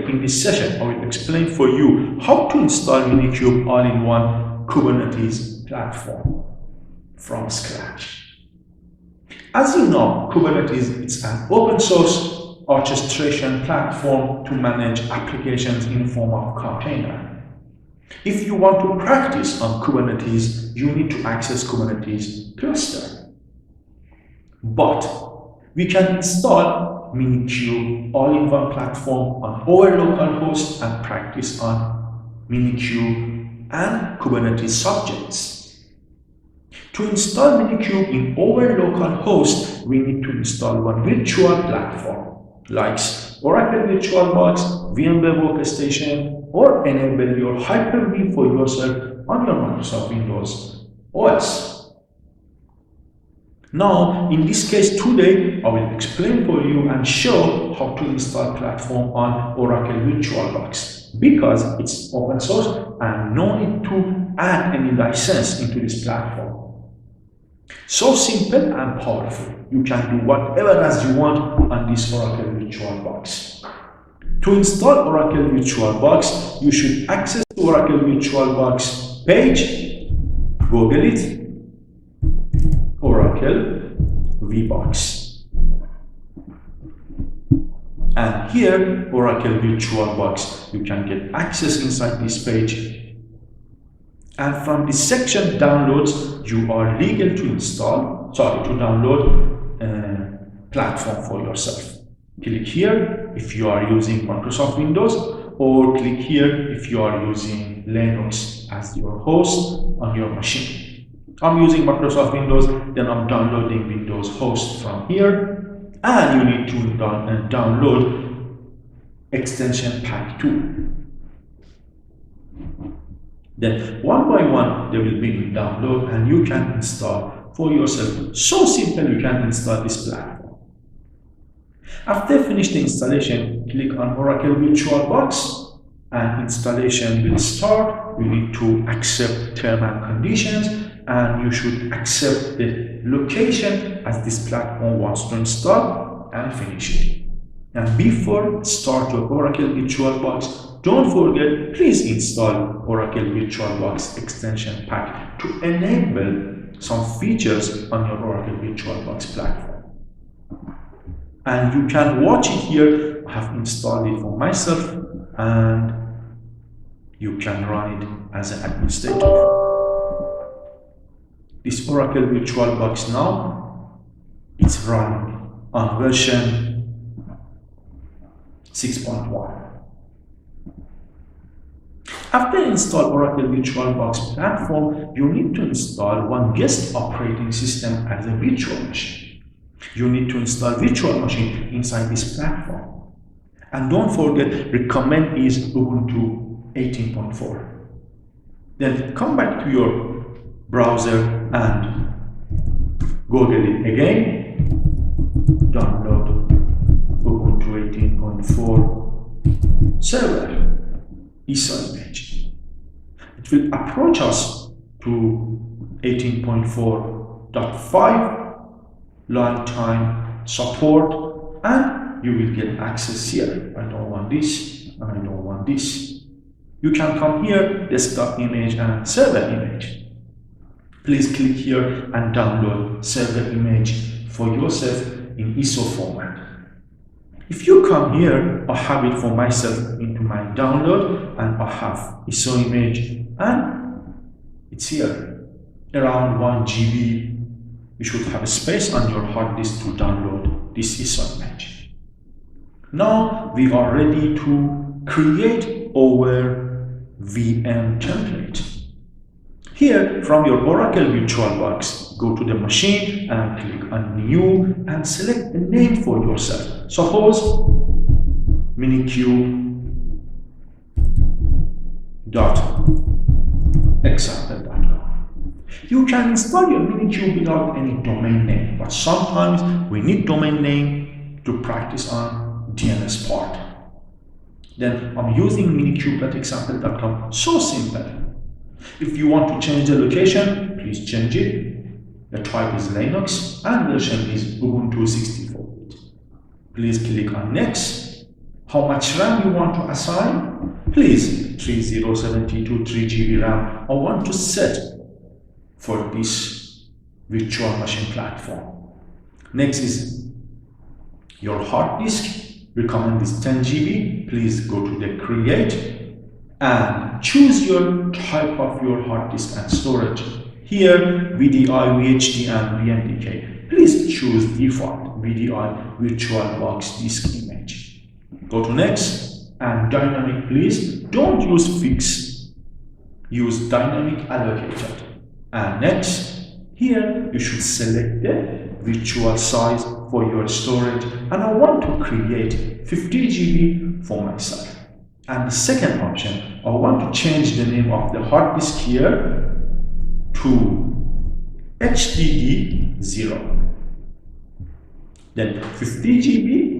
in this session, I will explain for you how to install Minikube all-in-one Kubernetes platform from scratch. As you know, Kubernetes is an open source orchestration platform to manage applications in form of container. If you want to practice on Kubernetes, you need to access Kubernetes cluster. But we can install Minikube all-in-one platform on our local host and practice on Minikube and Kubernetes subjects. To install Minikube in our local host, we need to install one virtual platform like Oracle VirtualBox, VMware Workstation, or enable your Hyper-V for yourself on your Microsoft Windows OS. Now, in this case today, I will explain for you and show how to install platform on Oracle VirtualBox because it's open source and no need to add any license into this platform. So simple and powerful. You can do whatever as you want on this Oracle VirtualBox. To install Oracle VirtualBox, you should access the Oracle VirtualBox page, Google it, Oracle VBox. And here, Oracle VirtualBox, you can get access inside this page. And from this section, downloads, you are legal to download platform for yourself. Click here if you are using Microsoft Windows, or click here if you are using Linux as your host on your machine. I'm using Microsoft Windows, then I'm downloading Windows host from here, and you need to download extension pack 2. Then one by one, they will be in download and you can install for yourself. So simple, you can install this platform. After finish the installation, click on Oracle VirtualBox and installation will start. You need to accept terms and conditions, and you should accept the location as this platform wants to install and finish it. And before start your Oracle VirtualBox, don't forget, please install Oracle VirtualBox extension pack to enable some features on your Oracle VirtualBox platform. And you can watch it here. I have installed it for myself, and you can run it as an administrator. This Oracle VirtualBox now, it's running on version 6.1. After install Oracle VirtualBox platform, you need to install one guest operating system as a virtual machine. You need to install virtual machine inside this platform. And don't forget, recommend is Ubuntu 18.4. Then come back to your browser and Google it again. Download Ubuntu 18.4 server ISO image. It will approach us to 18.4.5 lifetime support, and you will get access here. I don't want this, and I don't want this. You can come here, desktop image and server image. Please click here and download server image for yourself in ISO format. If you come here, I have it for myself into my download, and I have ISO image, and it's here around 1 GB. You should have a space on your hard disk to download this ISO image. Now we are ready to create our VM template. Here, from your Oracle VirtualBox, go to the machine and click on New and select a name for yourself. Suppose Minikube.example.com. You can install your Minikube without any domain name, but sometimes we need domain name to practice on DNS part. Then I'm using minikube.example.com. So simple. If you want to change the location, please change it. The type is Linux and version is Ubuntu 64. Please click on Next. How much RAM you want to assign? Please 3072 3 GB RAM I want to set for this virtual machine platform. Next is your hard disk. Recommend is 10 GB. Please go to the create and choose your type of your hard disk and storage. Here VDI, VHD and VMDK. Please choose default VDI VirtualBox disk image. Go to next and dynamic, please don't use fixed, use dynamic allocated. And next, here you should select the virtual size for your storage, and I want to create 50 GB for myself. And the second option, I want to change the name of the hard disk here to HDD0. Then 50 GB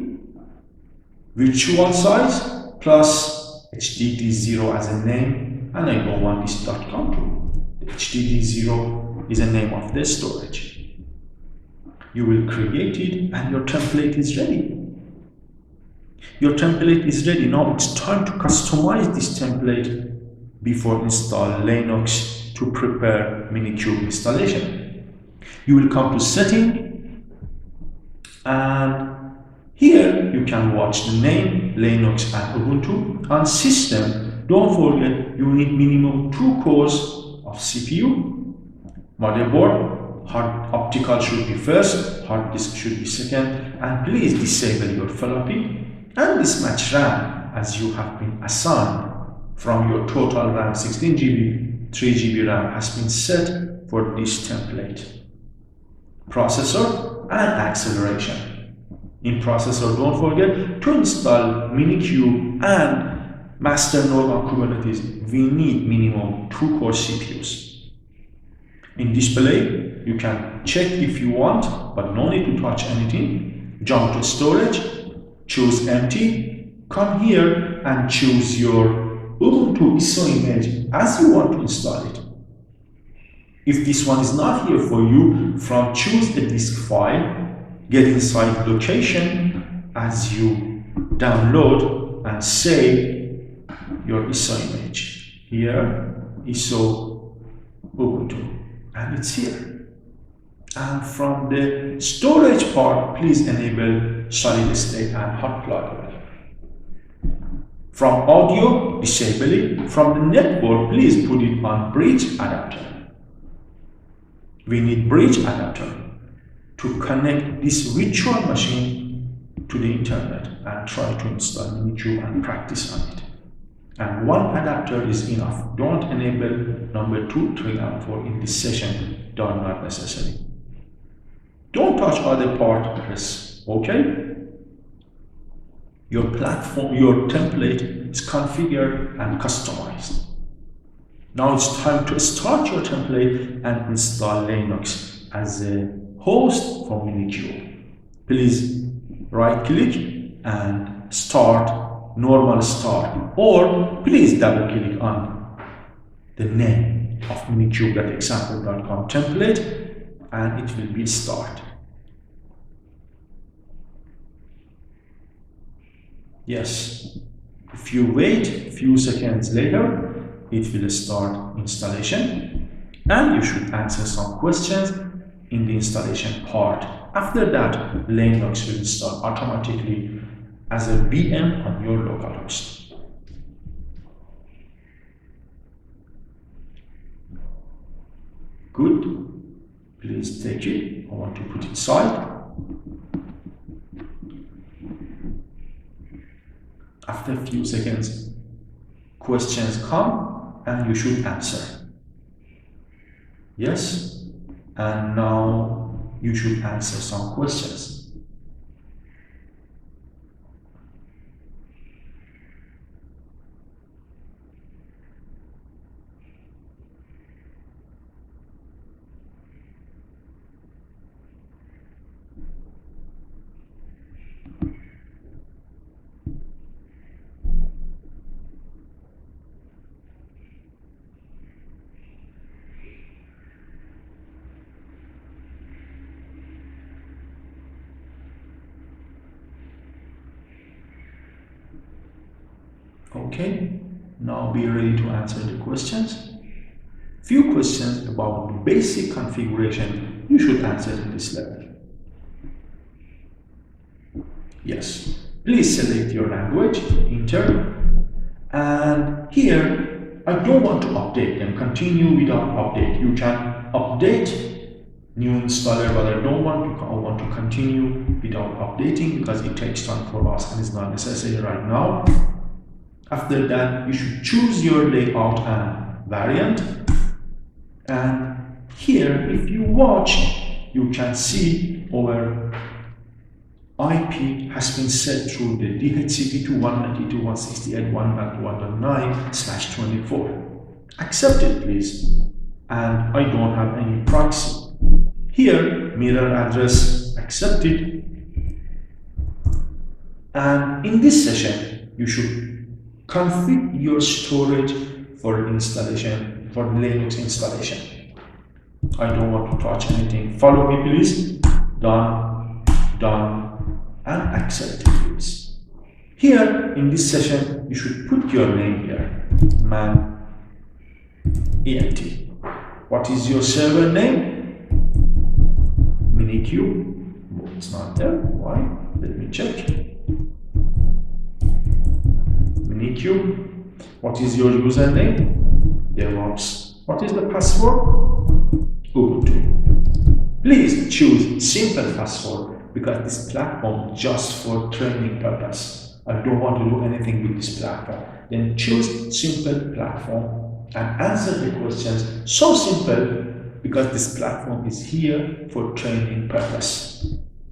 virtual size plus HDD0 as a name, and I don't want this .com to HDD0 is the name of the storage. You will create it and your template is ready. Your template is ready. Now it's time to customize this template before install Linux to prepare Minikube installation. You will come to setting and here you can watch the name, Linux and Ubuntu. On system, don't forget you need minimum 2 cores of CPU, motherboard, hard optical should be first, hard disk should be second, and please disable your floppy and mismatch RAM as you have been assigned from your total RAM 16 GB, 3 GB RAM has been set for this template. Processor and acceleration. In processor, don't forget to install Minikube and master node on Kubernetes. We need minimum 2 core CPUs. In display, you can check if you want, but no need to touch anything. Jump to storage, choose empty, come here and choose your Ubuntu ISO image as you want to install it. If this one is not here for you, from choose a disk file, get inside location as you download and save your ISO image. Here, ISO Ubuntu. And it's here. And from the storage part, please enable solid state and hot pluggable. From audio, disable it. From the network, please put it on bridge adapter. We need bridge adapter to connect this virtual machine to the internet and try to install Minikube and practice on it. And one adapter is enough. Don't enable number 2, 3, and 4 in this session. They are not necessary. Don't touch other part, press OK. Your platform, your template is configured and customized. Now it's time to start your template and install Linux as a host for Minikube. Please right click and start, normal start, or please double click on the name of minikube.example.com template and it will be start. Yes, if you wait a few seconds later, it will start installation and you should answer some questions in the installation part. After that, Linux will install automatically as a VM on your localhost. Good. Please take it. I want to put it aside. After a few seconds, questions come and you should answer. Yes. And now you should answer some questions. Okay, now be ready to answer the questions. Few questions about the basic configuration you should answer at this level. Yes, please select your language, enter, and here I don't want to update them, continue without update. You can update new installer, but I want to continue without updating because it takes time for us and is not necessary right now. After that, you should choose your layout and variant. And here, if you watch, you can see our IP has been set through the DHCP to 192.168.1.1.9/24. Accept it, please. And I don't have any proxy. Here, mirror address, accept it. And in this session, you should configure your storage for installation, for Linux installation. I don't want to touch anything. Follow me, please. Done, done, and accept it, please. Here, in this session, you should put your name here, man ent. What is your server name? Minikube. It's not there. Why? Let me check. Minikube. What is your username? DevOps. What is the password? Ubuntu. Please choose simple password because this platform is just for training purpose. I don't want to do anything with this platform. Then choose simple platform and answer the questions. So simple because this platform is here for training purpose.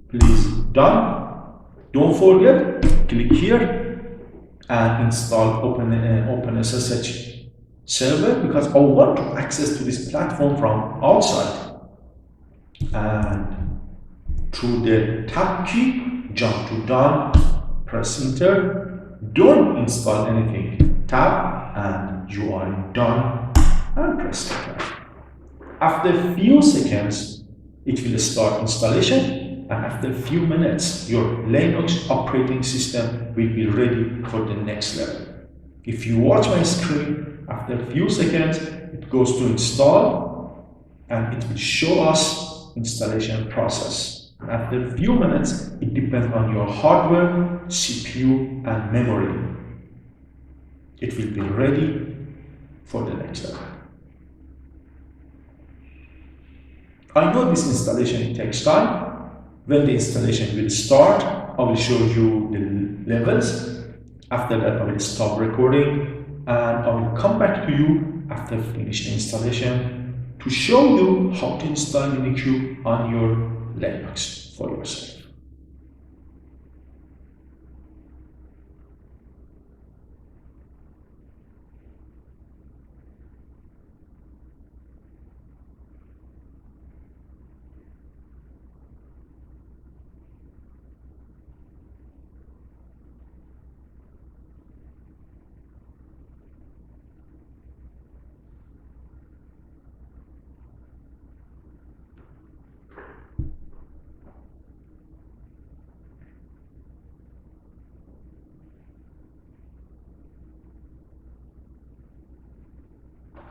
Please, done. Don't forget, click here and install OpenSSH server because I want to access to this platform from outside. And through the tab key, jump to done, press enter. Don't install anything. Tab and you are in done and press enter. After a few seconds, it will start installation, and after a few minutes, your Linux operating system will be ready for the next level. If you watch my screen, after a few seconds, it goes to install, and it will show us installation process. After a few minutes, it depends on your hardware, CPU, and memory. It will be ready for the next level. I know this installation takes time. When the installation will start, I will show you the levels. After that, I will stop recording and I will come back to you after finishing the installation to show you how to install Minikube on your Linux for yourself.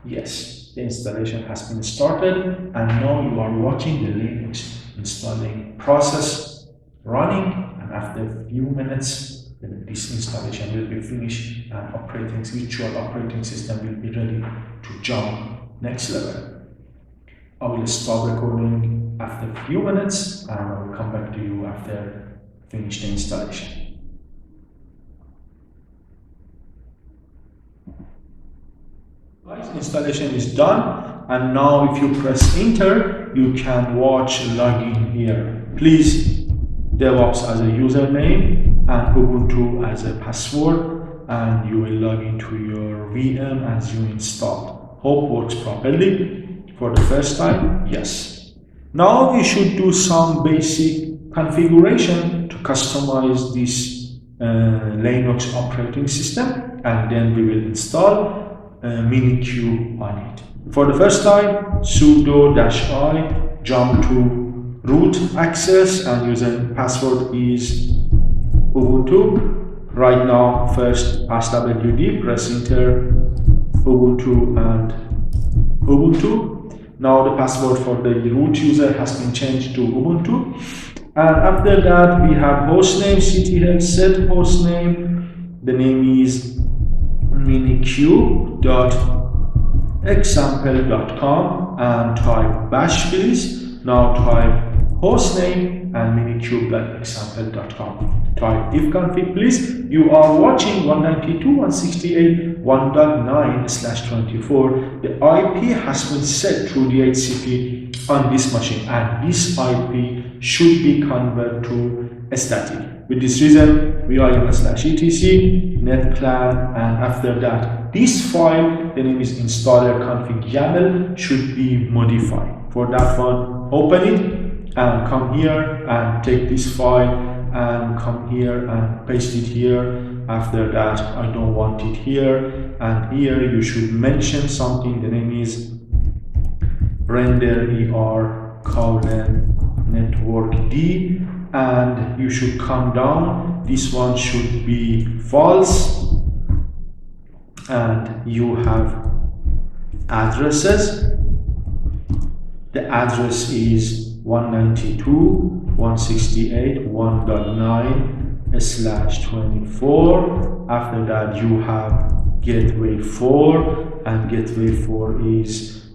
Yes, the installation has been started and now you are watching the Linux installing process running, and after a few minutes this installation will be finished and virtual operating system will be ready to jump next level. I will stop recording after a few minutes and I will come back to you after finish the installation. Installation is done, and now if you press enter, you can watch login here. Please, DevOps as a username and Ubuntu as a password, and you will log into your VM as you installed. Hope works properly for the first time. Yes. Now we should do some basic configuration to customize this Linux operating system, and then we will install Minikube on it. For the first time, sudo -i, jump to root access, and user password is Ubuntu. Right now, first pass wd, press enter, Ubuntu and Ubuntu. Now the password for the root user has been changed to Ubuntu. And after that, we have hostname, ctl, set hostname. The name is minikube.example.com and type bash please. Now type hostname and minikube.example.com. Type ifconfig please. You are watching 192.168.1.9/24. The IP has been set through DHCP on this machine, and this IP should be converted to static. With this reason, we are in /etc netplan, and after that, this file, the name is installer config YAML, should be modified. For that one, open it and come here and take this file and come here and paste it here. After that, I don't want it here, and here you should mention something. The name is render network D, and you should come down. This one should be false, and you have addresses. The address is 192.168.1.9/24. After that, you have gateway 4, and gateway 4 is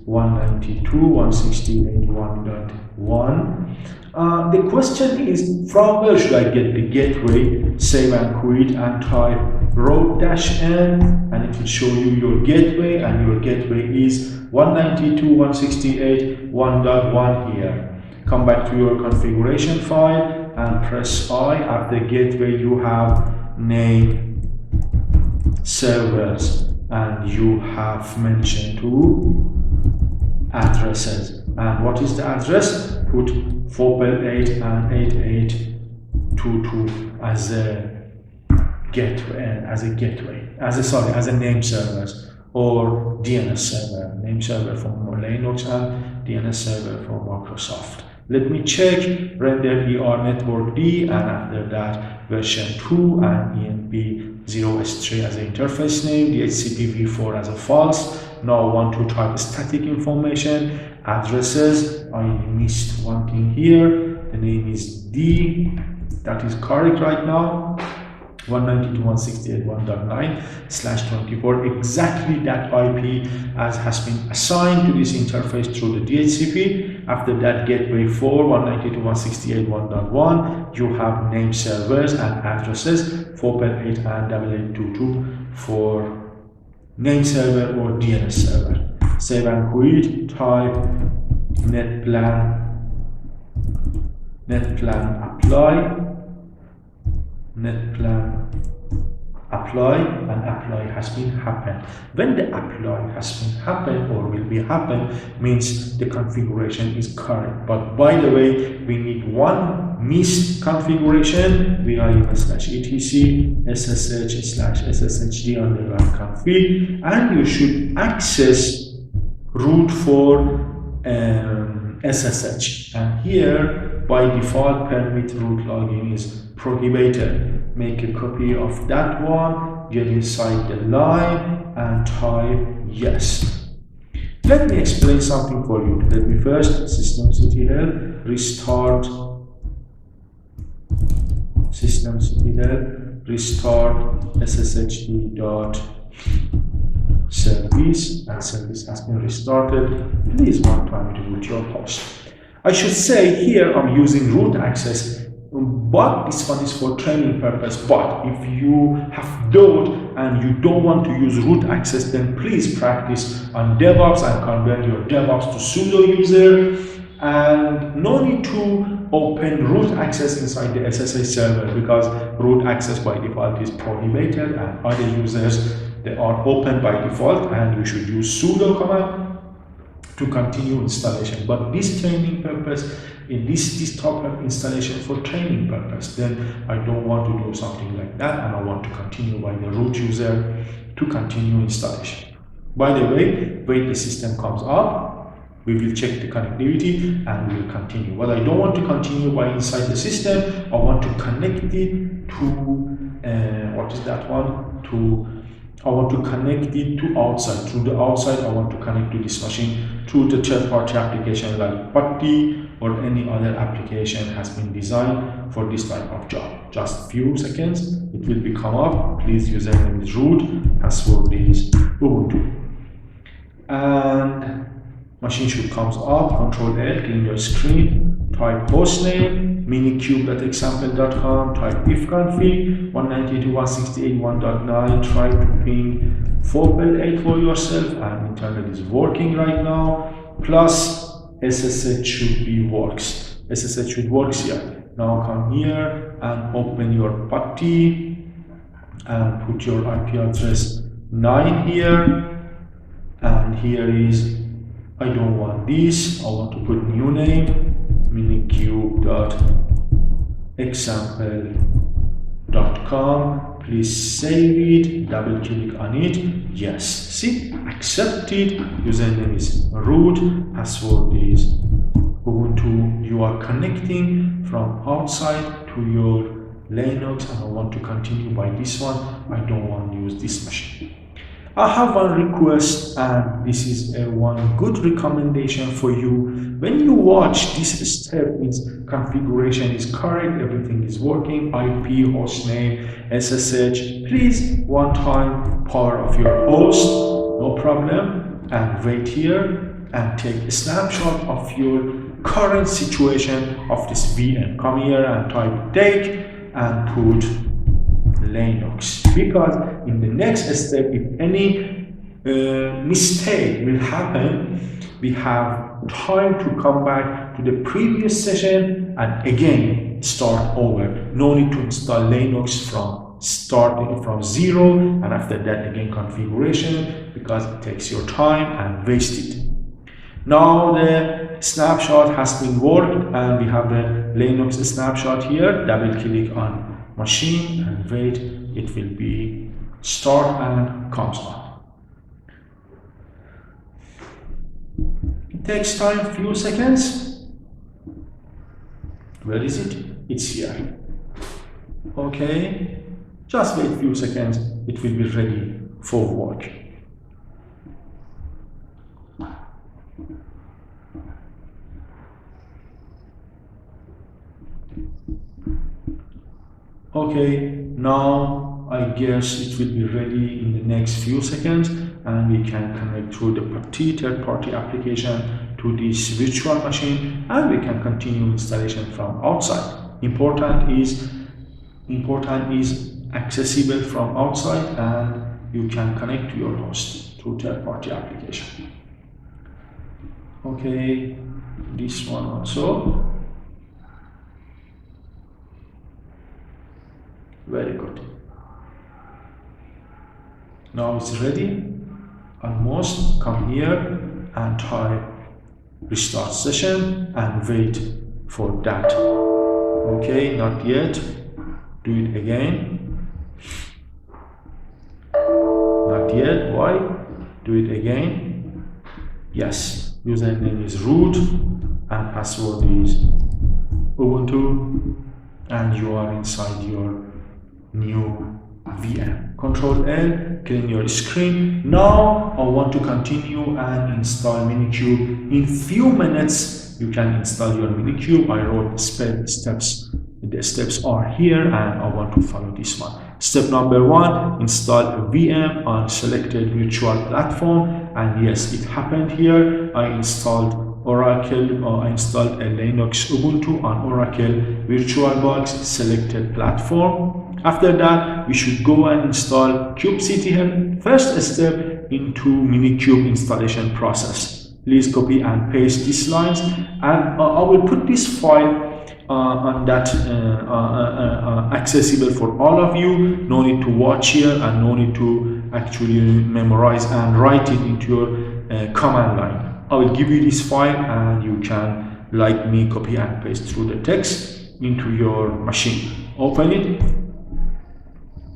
192.168.1.1. The question is, from where should I get the gateway? Save and quit and type route-n, and it will show you your gateway, and your gateway is 192.168.1.1 here. Come back to your configuration file and press I. After gateway, you have name servers, and you have mentioned two addresses. And what is the address? Put 4.8 and 8822 as a gateway, as a name servers, or DNS server, name server for Linux and DNS server for Microsoft. Let me check render network D, and after that version 2 and enp0s3 as an interface name, DHCP v4 as a false. Now I want to type static information, addresses. I missed one thing here. The name is D. That is correct right now. 192.168.1.9/24. Exactly that IP as has been assigned to this interface through the DHCP. After that, gateway 4, 192.168.1.1. You have name servers and addresses 4.8 and 8822 for name server or DNS server. Save and quit. Type netplan apply, and apply has been happened. When the apply has been happened or will be happen, means the configuration is correct. But by the way, we need one missed configuration. We are in /etc ssh/sshd_config, and you should access root for SSH, and here by default permit root login is prohibited. Make a copy of that one, get inside the line and type yes. Let me explain something for you. Let me first systemctl restart sshd.service, and service has been restarted. Please one time reboot your host. I should say here I'm using root access, but this one is for training purpose. But if you have doubt and you don't want to use root access, then please practice on DevOps and convert your DevOps to sudo user, and no need to open root access inside the SSH server, because root access by default is prohibited, and other users, they are open by default, and you should use sudo command to continue installation. But this training purpose, in this type of installation for training purpose, then I don't want to do something like that, and I want to continue by the root user to continue installation. By the way, when the system comes up, we will check the connectivity and we will continue. But I don't want to continue by inside the system. I want to connect it to what is that one, I want to connect it to outside. Through the outside, I want to connect to this machine through the third-party application like Putty or any other application has been designed for this type of job. Just few seconds, it will be come up. Please username is root, password is Ubuntu. And machine should comes up, Control L, clean your screen, type hostname, minikube.example.com, type ifconfig 192.168.1.9, try to ping 4.8 for yourself, and internet is working right now, plus SSH should be works. SSH should works here. Now come here and open your putty and put your IP address 9 here, and here is, I don't want this, I want to put new name, minikube.example.com. Please save it, double click on it, yes, see, accepted, username is root, password is Ubuntu. You are connecting from outside to your Linux, and I want to continue by this one, I don't want to use this machine. I have one request, and this is one good recommendation for you. When you watch this step, its configuration is correct, everything is working, IP, hostname, SSH, please one time power off your host, no problem, and wait here and take a snapshot of your current situation of this VM. Come here and type take and put Linux, because in the next step, if any mistake will happen, we have time to come back to the previous session and again start over. No need to install Linux from starting from zero, and after that again configuration, because it takes your time and waste it. Now the snapshot has been worked, and we have the Linux snapshot here. Double click on machine and wait, it will be start and comes up. It takes time, few seconds. Where is it? It's here. Okay, just wait few seconds, it will be ready for work. Okay, now I guess it will be ready in the next few seconds, and we can connect through the Putty third-party application to this virtual machine, and we can continue installation from outside. Important is accessible from outside, and you can connect to your host through third-party application. Okay, this one also. Very good. Now it's ready. Almost. Come here and type restart session and wait for that. Okay, not yet. Do it again. Not yet. Why? Do it again. Yes. Username is root and password is Ubuntu, and you are inside your new VM. Control L, clean your screen. Now I want to continue and install Minikube. In few minutes you can install your Minikube. I wrote steps. The steps are here, and I want to follow this one. Step number 1, install a VM on selected virtual platform, and yes, it happened here. I installed Oracle, I installed a Linux Ubuntu on Oracle VirtualBox selected platform. After that, we should go and install kubectl. First step into Minikube installation process. Please copy and paste these lines, and I will put this file on that accessible for all of you. No need to watch here, and no need to actually memorize and write it into your command line. I will give you this file, and you can, like me, copy and paste through the text into your machine. Open it.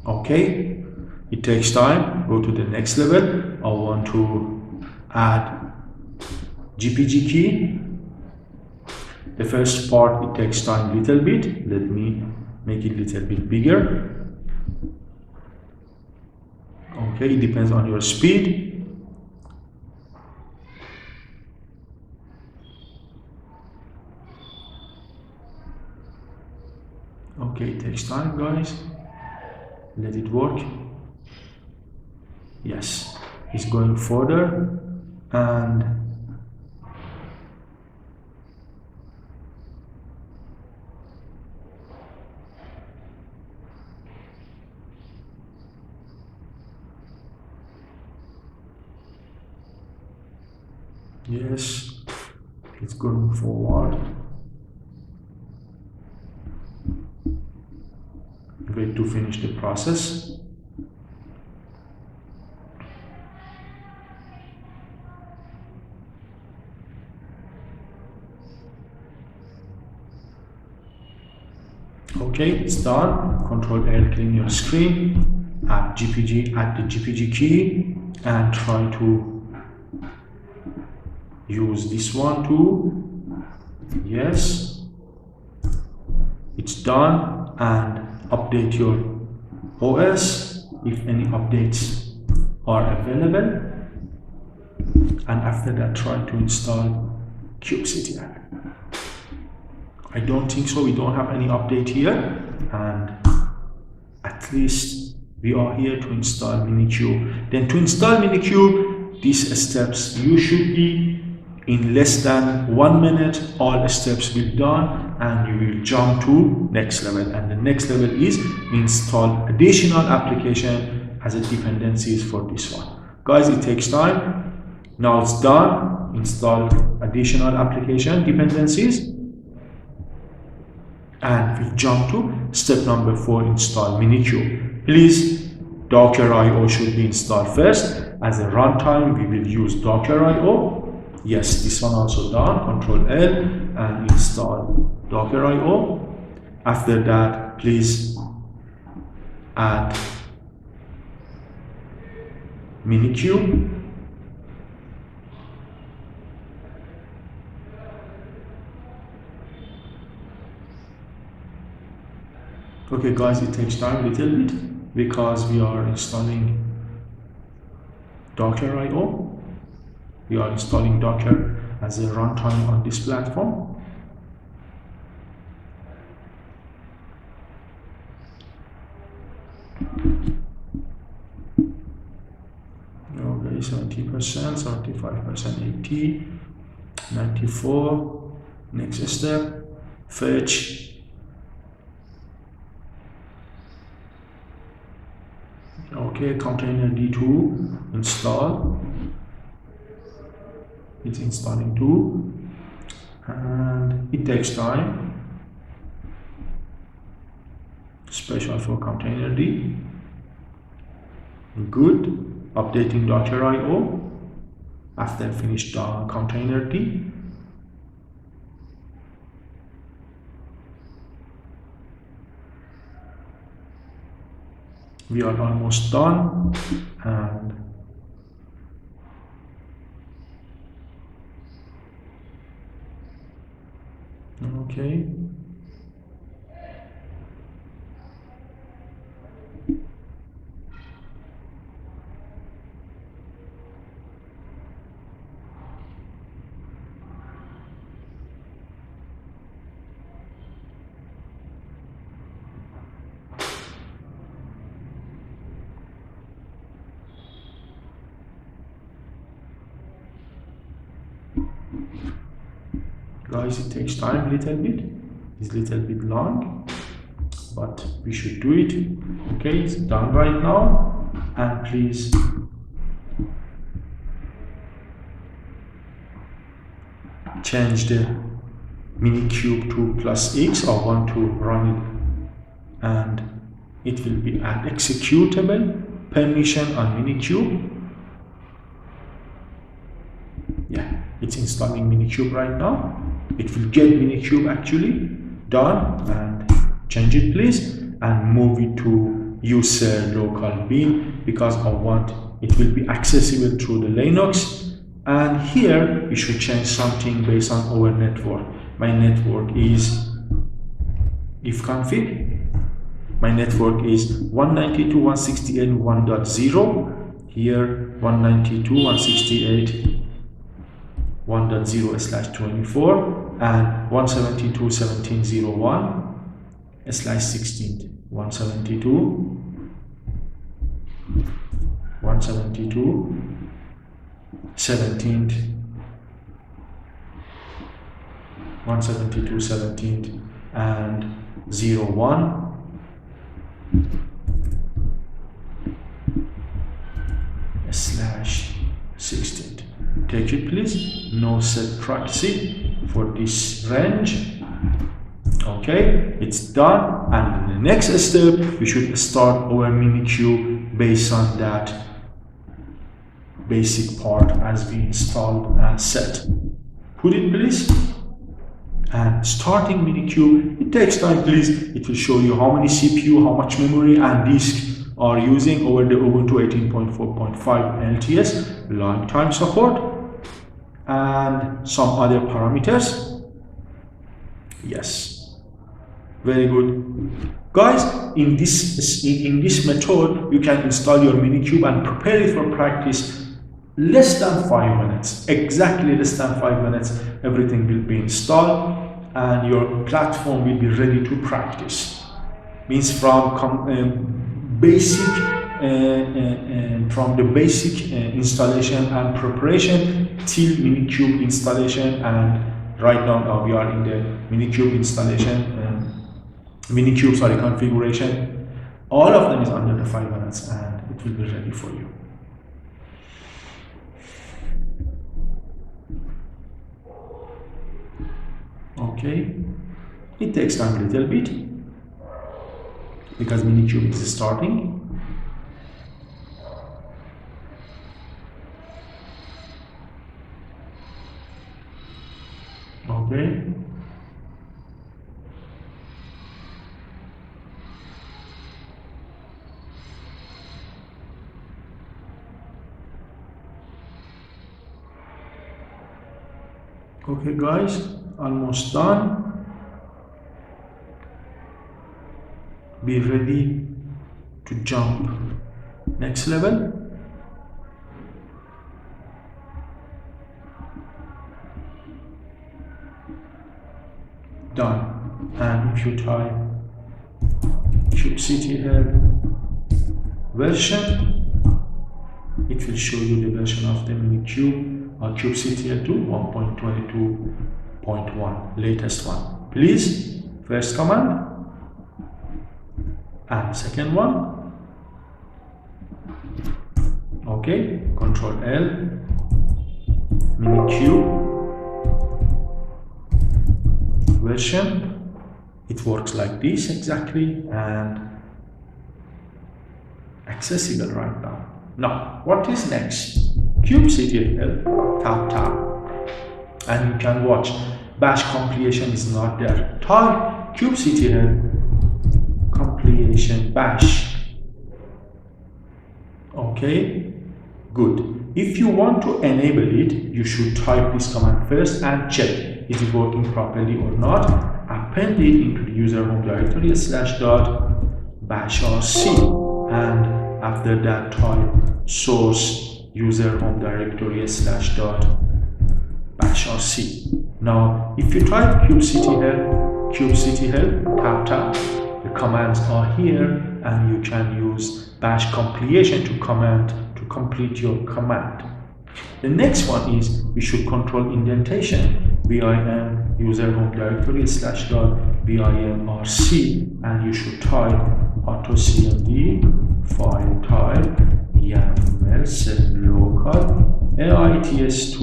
Okay, it takes time. Go to the next level. I want to add GPG key. The first part, it takes time a little bit. Let me make it a little bit bigger. Okay, it depends on your speed. Okay, it takes time, guys. Let it work. Yes, it's going further, and yes, it's going forward. Wait to finish the process. Okay, it's done. Control L, clean your screen. Add the GPG key, and try to use this one too. Yes, it's done. And update your OS if any updates are available. And after that, try to install kubectl. I don't think so. We don't have any update here, and at least we are here to install Minikube. Then to install Minikube, these steps you should be in less than 1 minute. All steps will be done, and you will jump to next level. And the next level is install additional application as a dependencies for this one. Guys, it takes time. Now it's done. Install additional application dependencies. And we jump to step number 4, install Minikube. Please, Docker IO should be installed first. As a runtime, we will use Docker IO. Yes, this one also done. Control L and install Docker IO. After that, please add Minikube. Okay guys, it takes time a little bit because we are installing Docker IO. We are installing Docker as a runtime on this platform. Okay, 70%, 75%, 80, 94. Next step, fetch. Okay, container D2 install. It's installing too, and it takes time. Special for container D. Good. Updating Docker IO. After finished container D. We are almost done, and okay. Guys, it takes time a little bit. It's a little bit long, but we should do it. Okay, it's done right now. And please change the Minikube to +X. I want to run it, and it will be an executable permission on Minikube. Yeah, it's installing Minikube right now. It will get Minikube actually done, and change it please, and move it to user local bin because I want it will be accessible through the Linux. And here we should change something based on our network. My network is ifconfig. My network is 192.168.1.0, here 192.168 1.0/24 and 172.17.01/16 172.17 and 01/16. Take it please, no set proxy for this range. Okay, it's done, and in the next step we should start our Minikube based on that basic part as we installed and set. Put it please. And starting Minikube, it takes time please. It will show you how many CPU, how much memory and disk are using over the Ubuntu 18.4.5 LTS lifetime support and some other parameters. Yes, very good guys. In this method you can install your Minikube and prepare it for practice. Less than 5 minutes, exactly less than 5 minutes, everything will be installed and your platform will be ready to practice. Means from the basic installation and preparation till Minikube installation, and right now we are in the Minikube installation configuration. All of them is under the 5 minutes and it will be ready for you. Okay, it takes time a little bit because Minikube is starting. Okay. Okay guys, almost done. Be ready to jump next level. Done. And if you type kubectl version, it will show you the version of the Minikube or kubectl 1.22.1, latest one. Please, first command and second one. Okay, Control L, Minikube version. It works like this exactly and accessible right now. Now, what is next? Kubectl, tap, and you can watch. Bash compilation is not there. Type kubectl compilation bash. Okay, good. If you want to enable it, you should type this command first and check is it working properly or not. Append it into the user home directory /bashrc, and after that type source user home directory /bashrc. Now, if you type kubectl tap, the commands are here, and you can use bash compilation to complete your command. The next one is we should control indentation. vim user home directory /vimrc, and you should type autocmd file type yaml set local aits2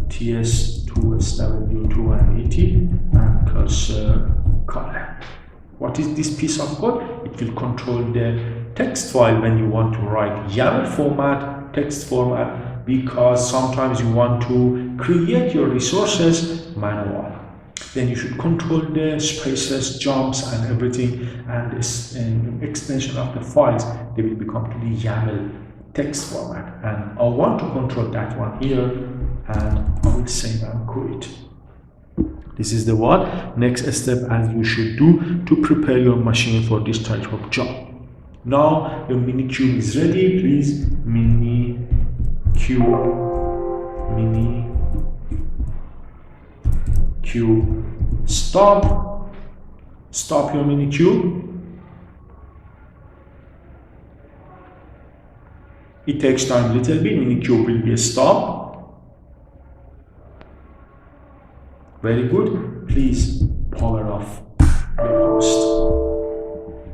ts2sw2 and et and cursor column. What is this piece of code? It will control the text file when you want to write YAML format, text format, because sometimes you want to create your resources manual. Then you should control the spaces, jumps, and everything, and this extension of the files, they will become to the YAML text format. And I want to control that one here, and I will save and quit. This is the next step as you should do to prepare your machine for this type of job. Now your Minikube is ready. Please Minikube stop your Minikube. It takes time a little bit. Minikube will be stopped. Very good. Please power off your host.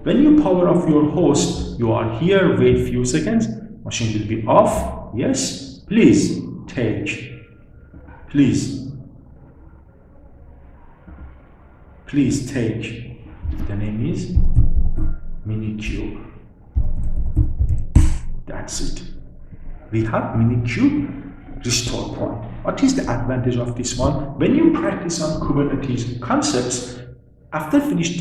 When you power off your host, you are here, wait few seconds, machine will be off. Yes, please take the name is Minikube. That's it. We have Minikube restore point. What is the advantage of this one? When you practice on Kubernetes concepts, after finish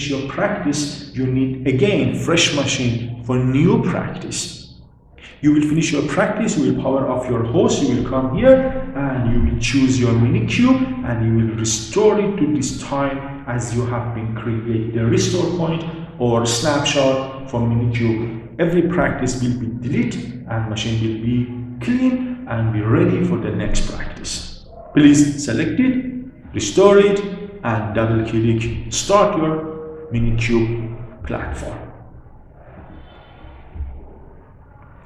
your practice, you need again fresh machine for new practice. You will finish your practice, you will power off your host, you will come here and you will choose your Minikube and you will restore it to this time as you have been created the restore point or snapshot for Minikube. Every practice will be deleted and machine will be clean and be ready for the next practice. Please select it, restore it, and double click start your Minikube platform.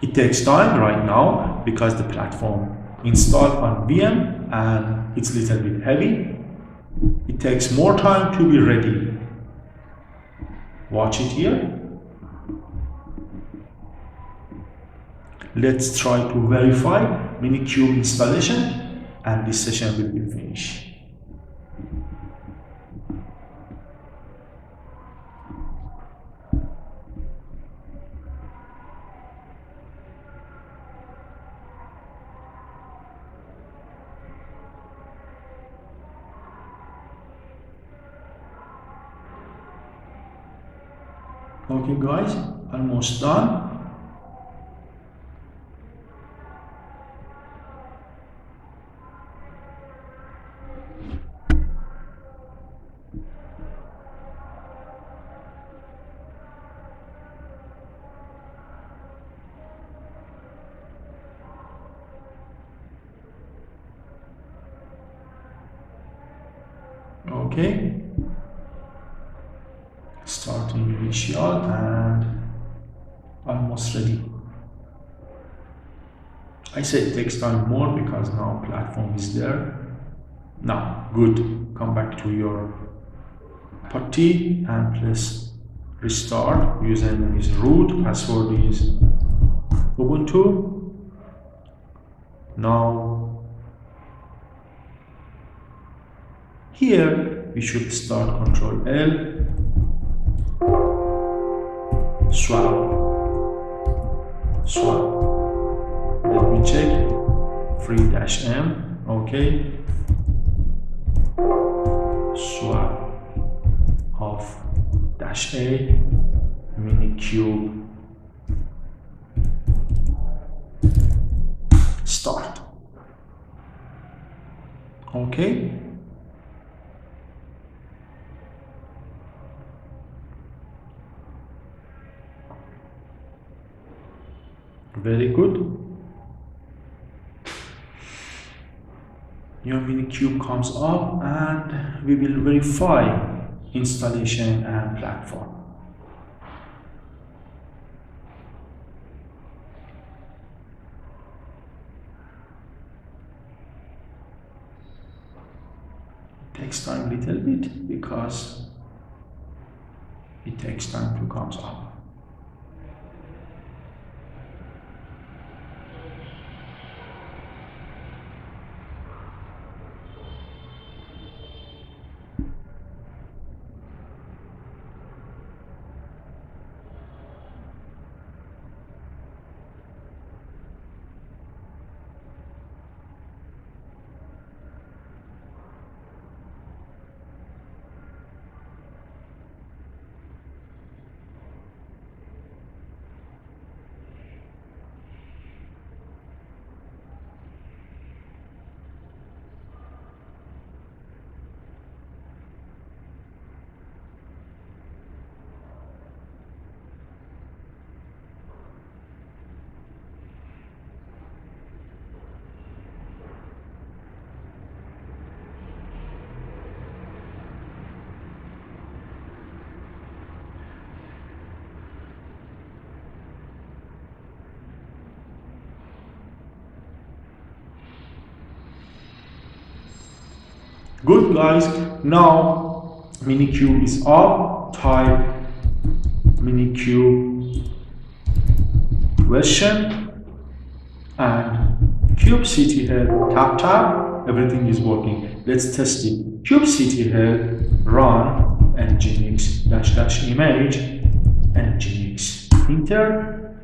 It takes time right now because the platform installed on VM and it's a little bit heavy. It takes more time to be ready. Watch it here. Let's try to verify Minikube installation and this session will be finished. Okay guys, almost done. Okay. Starting initial and almost ready. I say it takes time more because now platform is there. Now, good. Come back to your putty and press restart. Username is root, password is Ubuntu. Now, here we should start Control L. Swap. Let me check. Free-m. Okay. Swap of -a Minikube. Start. Okay. Very good. Your Minikube comes up and we will verify installation and platform. It takes time a little bit because it takes time to come up. Good guys, now Minikube is up. Type Minikube version and kubectl tap, everything is working. Let's test it. Kubectl run nginx --image nginx enter.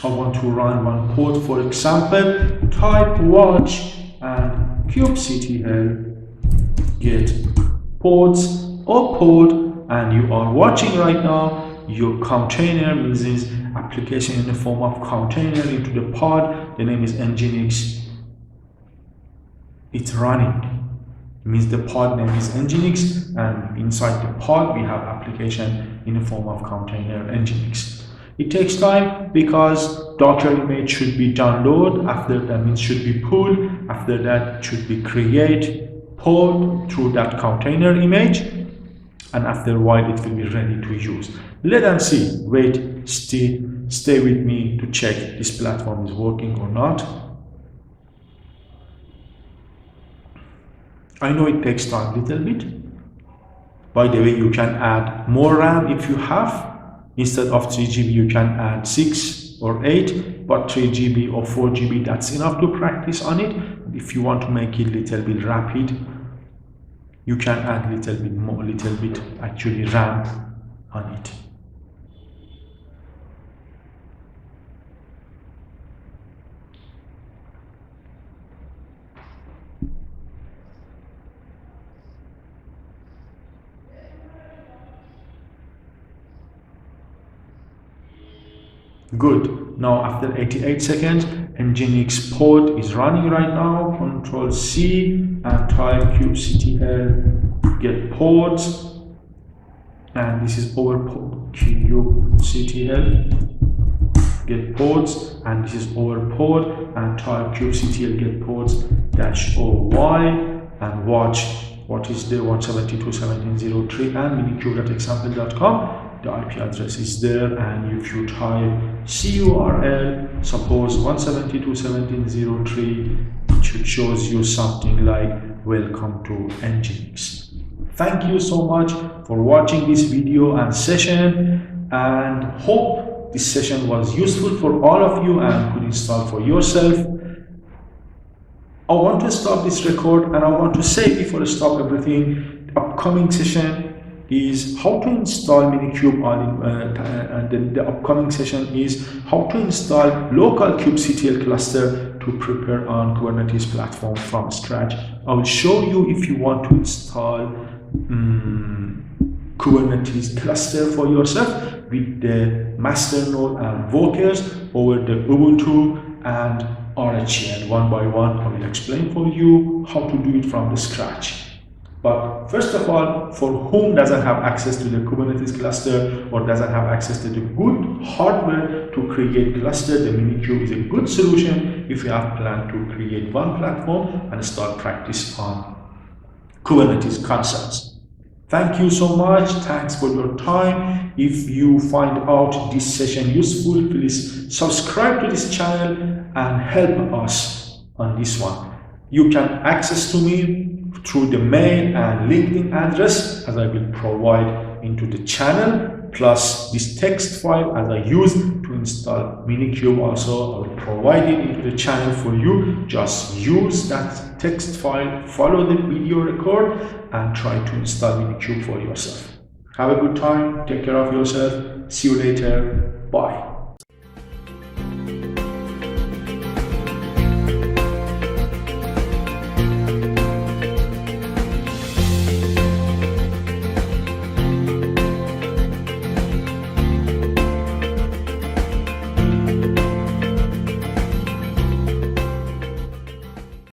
I want to run one port, for example, type watch and kubectl get ports or port, and you are watching right now your container, means application in the form of container into the pod. The name is nginx. It's running. It means the pod name is nginx, and inside the pod we have application in the form of container nginx. It takes time because Docker image should be downloaded. After that means should be pulled. After that should be create pod through that container image, and after a while it will be ready to use. Let us see. Wait, stay with me to check this platform is working or not. I know it takes time a little bit. By the way, you can add more RAM if you have. Instead of 3 GB, you can add 6 or 8, but 3 GB or 4 GB, that's enough to practice on it. If you want to make it a little bit rapid, you can add little bit more, actually RAM on it. Good. Now after 88 seconds, nginx port is running right now. Control C and type kubectl get ports, and this is our port. Kubectl get ports, and this is our port, and type kubectl get ports -oy and watch what is the 172.17.03 and minikube.example.com. The IP address is there, and if you type curl, suppose 172.17.03, it should shows you something like welcome to nginx. Thank you so much for watching this video and session, and hope this session was useful for all of you and could install for yourself. I want to stop this record, and I want to say before I stop everything, the upcoming session is how to install Minikube and the upcoming session is how to install local kubectl cluster to prepare on Kubernetes platform from scratch. I will show you if you want to install Kubernetes cluster for yourself with the master node and workers over the Ubuntu and RHEL. One by one, I will explain for you how to do it from the scratch. But first of all, for whom doesn't have access to the Kubernetes cluster or doesn't have access to the good hardware to create cluster, the Minikube is a good solution if you have planned to create one platform and start practice on Kubernetes concepts. Thank you so much. Thanks for your time. If you find out this session useful, please subscribe to this channel and help us on this one. You can access to me through the mail and LinkedIn address as I will provide into the channel, plus this text file as I use to install Minikube also I will provide it into the channel for you. Just use that text file, follow the video record and try to install Minikube for yourself. Have a good time, take care of yourself, see you later, bye.